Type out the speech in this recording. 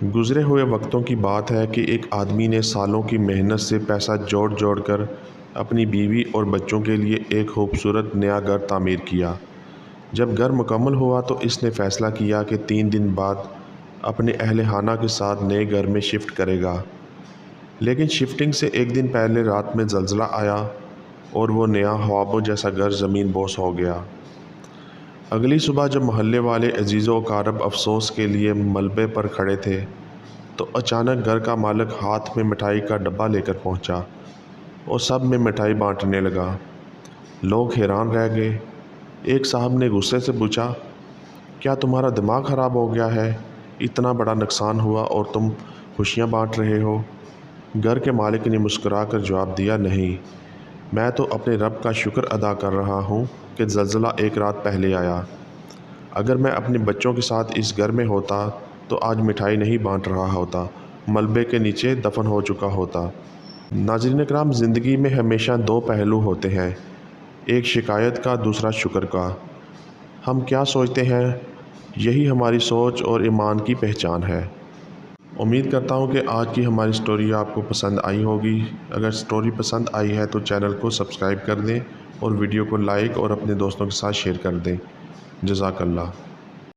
گزرے ہوئے وقتوں کی بات ہے کہ ایک آدمی نے سالوں کی محنت سے پیسہ جوڑ جوڑ کر اپنی بیوی اور بچوں کے لیے ایک خوبصورت نیا گھر تعمیر کیا۔ جب گھر مکمل ہوا تو اس نے فیصلہ کیا کہ 3 دن بعد اپنے اہل خانہ کے ساتھ نئے گھر میں شفٹ کرے گا۔ لیکن شفٹنگ سے ایک دن پہلے رات میں زلزلہ آیا اور وہ نیا خوابوں جیسا گھر زمین بوس ہو گیا۔ اگلی صبح جب محلے والے عزیز و اقارب افسوس کے لیے ملبے پر کھڑے تھے تو اچانک گھر کا مالک ہاتھ میں مٹھائی کا ڈبہ لے کر پہنچا اور سب میں مٹھائی بانٹنے لگا۔ لوگ حیران رہ گئے۔ ایک صاحب نے غصے سے پوچھا، کیا تمہارا دماغ خراب ہو گیا ہے؟ اتنا بڑا نقصان ہوا اور تم خوشیاں بانٹ رہے ہو؟ گھر کے مالک نے مسکرا کر جواب دیا، نہیں، میں تو اپنے رب کا شکر ادا کر رہا ہوں کہ زلزلہ ایک رات پہلے آیا۔ اگر میں اپنے بچوں کے ساتھ اس گھر میں ہوتا تو آج مٹھائی نہیں بانٹ رہا ہوتا، ملبے کے نیچے دفن ہو چکا ہوتا۔ ناظرین اکرام، زندگی میں ہمیشہ 2 پہلو ہوتے ہیں، ایک شکایت کا، دوسرا شکر کا۔ ہم کیا سوچتے ہیں، یہی ہماری سوچ اور ایمان کی پہچان ہے۔ امید کرتا ہوں کہ آج کی ہماری سٹوری آپ کو پسند آئی ہوگی۔ اگر سٹوری پسند آئی ہے تو چینل کو سبسکرائب کر دیں اور ویڈیو کو لائک اور اپنے دوستوں کے ساتھ شیئر کر دیں۔ جزاک اللہ۔